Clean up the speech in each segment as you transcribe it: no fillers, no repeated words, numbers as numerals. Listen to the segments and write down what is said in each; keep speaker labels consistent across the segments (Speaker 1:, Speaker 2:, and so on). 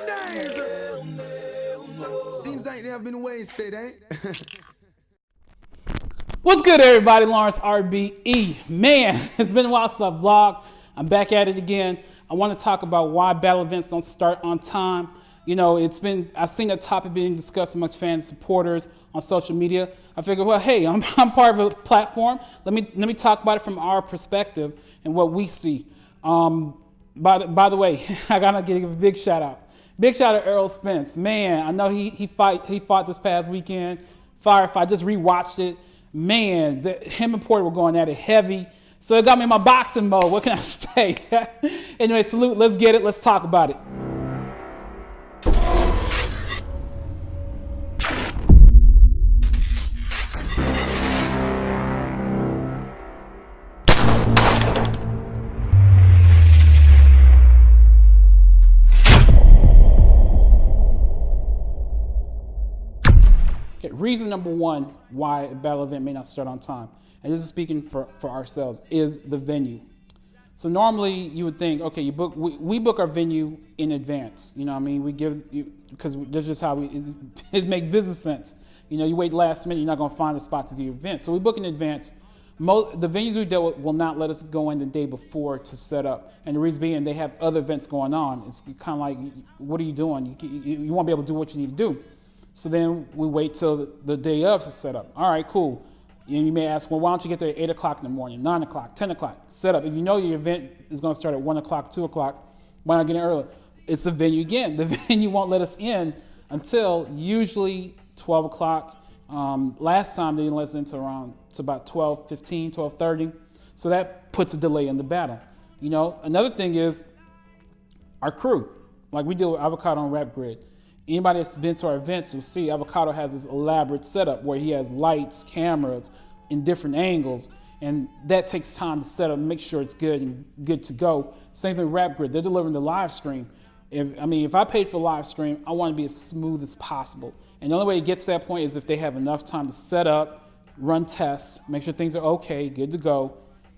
Speaker 1: days. Seems like they have been wasted, eh?
Speaker 2: What's good, everybody? Lawrence RBE. Man, it's been a while since I vlogged. I'm back at it again. I want to talk about why battle events don't start on time. You know, I've seen that topic being discussed amongst fans and supporters on social media. I figured, well, hey, I'm part of a platform. Let me talk about it from our perspective and what we see. By the way, I gotta give a big shout out. Big shout out to Errol Spence. Man, I know he fought this past weekend. Firefight. I just rewatched it. Man, him and Porter were going at it heavy. So it got me in my boxing mode. What can I say? Anyway, salute. Let's get it. Let's talk about it. Okay, reason number one why a battle event may not start on time, and this is speaking for ourselves, is the venue. So normally you would think, okay, we book our venue in advance. You know what I mean? We give you, because that's just how it makes business sense. You know, you wait last minute, you're not gonna find a spot to do your event. So we book in advance. The venues we deal with will not let us go in the day before to set up. And the reason being, they have other events going on. It's kind of like, what are you doing? You won't be able to do what you need to do. So then we wait till the day of to set up. All right, cool. And you may ask, well, why don't you get there at 8 o'clock in the morning, 9 o'clock, 10 o'clock, set up. If you know your event is gonna start at 1 o'clock, 2 o'clock, why not get in early? It's the venue again. The venue won't let us in until usually 12 o'clock. Last time they didn't let us in to about 12:15, 12:30. So that puts a delay in the battle. You know, another thing is our crew. Like we deal with Avocado on Rap Grid. Anybody that's been to our events will see Avocado has this elaborate setup where he has lights, cameras in different angles, and that takes time to set up and make sure it's good and good to go. Same thing with Rap Grid. They're delivering the live stream. If I paid for live stream, I want to be as smooth as possible. And the only way it gets to that point is if they have enough time to set up, run tests, make sure things are okay, good to go.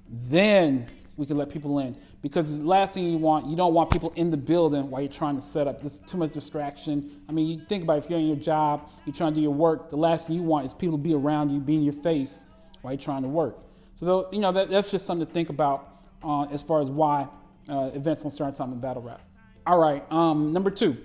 Speaker 2: Then we can let people in. Because the last thing you don't want people in the building while you're trying to set up. There's too much distraction. I mean, you think about it, if you're in your job, you're trying to do your work, the last thing you want is people to be around you, be in your face while you're trying to work. So, you know, that's just something to think about as far as why events don't start on time in battle rap. All right, number two,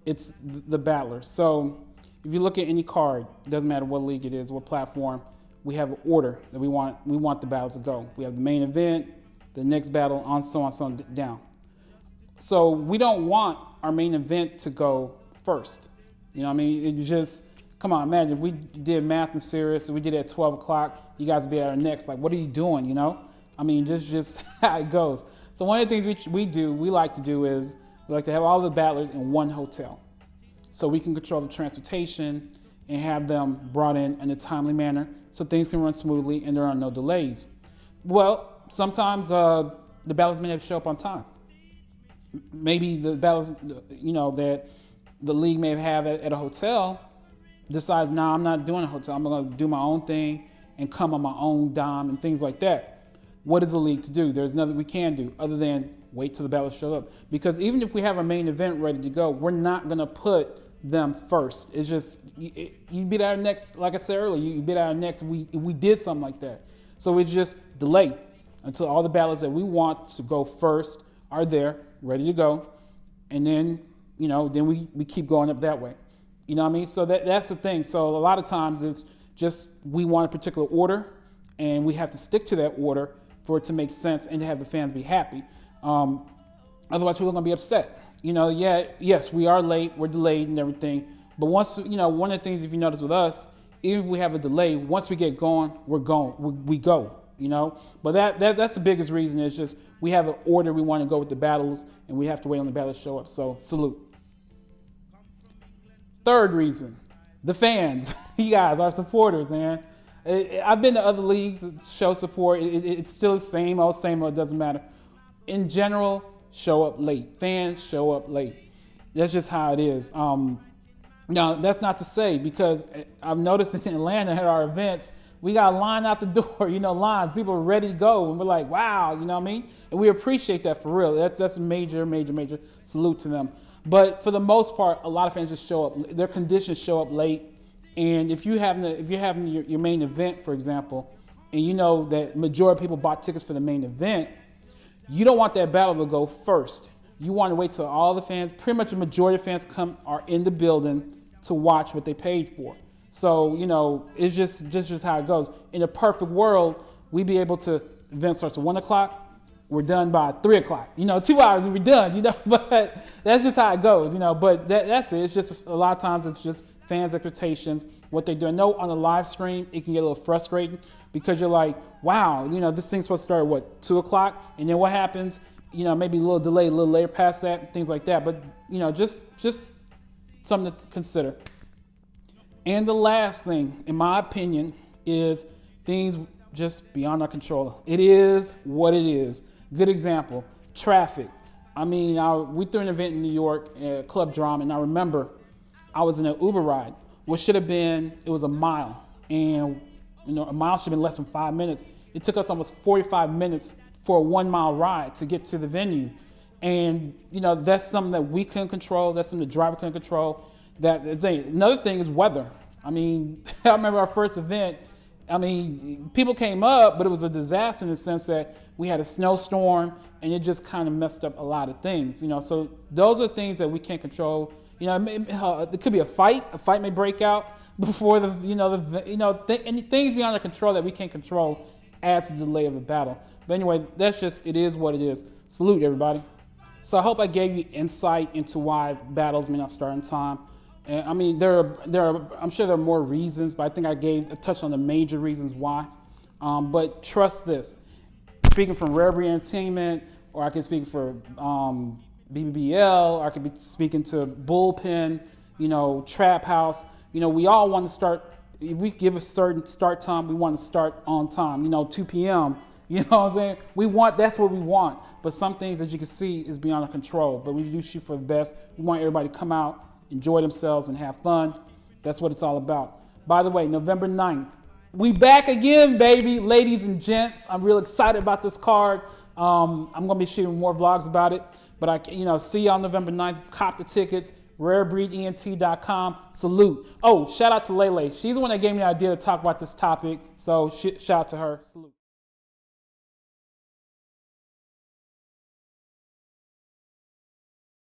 Speaker 2: it's the battlers. So if you look at any card, it doesn't matter what league it is, what platform, we have an order that we want the battles to go. We have the main event, the next battle, on so on down. So we don't want our main event to go first. You know what I mean? It just, come on, imagine if we did math and serious and we did it at 12 o'clock, you guys would be at our next, like, what are you doing, you know? I mean, just how it goes. So one of the things we like to do is, we like to have all the battlers in one hotel. So we can control the transportation and have them brought in a timely manner so things can run smoothly and there are no delays. Well, sometimes the battles may have to show up on time. Maybe the battles, you know, that the league may have at a hotel decides, nah, I'm not doing a hotel. I'm going to do my own thing and come on my own dime and things like that. What is the league to do? There's nothing we can do other than wait till the battles show up. Because even if we have our main event ready to go, we're not going to put them first. It's just, you beat our next, like I said earlier, you beat our next, we did something like that. So it's just delay until all the battles that we want to go first are there, ready to go. And then, you know, then we keep going up that way. You know what I mean? So that's the thing. So a lot of times it's just, we want a particular order and we have to stick to that order for it to make sense and to have the fans be happy. Otherwise people are gonna be upset. You know, yes, we are late, we're delayed and everything. But once, you know, one of the things, if you notice with us, even if we have a delay, once we get going, we're going, we go. You know, but that's the biggest reason. Is just we have an order we want to go with the battles, and we have to wait on the battles to show up. So salute. Third reason, the fans. You guys, our supporters, man. I've been to other leagues show support. It's still the same old, it doesn't matter. In general, show up late. Fans show up late. That's just how it is. Now, that's not to say, because I've noticed in Atlanta at our events, We got a line out the door, lines. People are ready to go. And we're like, wow, you know what I mean? And we appreciate that for real. That's a major, major, major salute to them. But for the most part, a lot of fans just show up. Their conditions show up late. And if you're having your main event, for example, and you know that majority of people bought tickets for the main event, you don't want that battle to go first. You want to wait till all the fans, pretty much the majority of fans are in the building to watch what they paid for. So, it's just how it goes. In a perfect world, we'd be able to, event starts at 1 o'clock, we're done by 3 o'clock. 2 hours and we're done, but that's just how it goes, but that's it. It's just a lot of times it's just fans' expectations, what they do. I know on a live stream, it can get a little frustrating because you're like, wow, this thing's supposed to start at 2 o'clock? And then what happens, maybe a little delay, a little later past that, things like that. But, just something to consider. And the last thing, in my opinion, is things just beyond our control. It is what it is. Good example, traffic. I mean, we threw an event in New York, Club Drama, and I remember I was in an Uber ride. What should have been, it was a mile. And, a mile should have been less than 5 minutes. It took us almost 45 minutes for a 1 mile ride to get to the venue. And, that's something that we couldn't control. That's something the driver couldn't control. Another thing is weather. I mean, I remember our first event. I mean, people came up, but it was a disaster in the sense that we had a snowstorm and it just kind of messed up a lot of things, So those are things that we can't control. It could be a fight. A fight may break out before and things beyond our control that we can't control adds to the delay of a battle. But anyway, it is what it is. Salute, everybody. So I hope I gave you insight into why battles may not start in time. And I mean, I'm sure there are more reasons, but I think I touched on the major reasons why. But trust this, speaking from Rare Breed Entertainment, or I can speak for BBBL, or I could be speaking to Bullpen, Trap House. We all want to start, if we give a certain start time, we want to start on time, 2 p.m. You know what I'm saying? That's what we want. But some things, as you can see, is beyond our control. But we do shoot for the best. We want everybody to come out, enjoy themselves, and have fun. That's what it's all about. By the way, November 9th, we back again, baby, ladies and gents. I'm real excited about this card. I'm going to be shooting more vlogs about it. But see you on November 9th. Cop the tickets. RareBreedENT.com. Salute. Oh, shout out to Lele. She's the one that gave me the idea to talk about this topic. So shout out to her. Salute.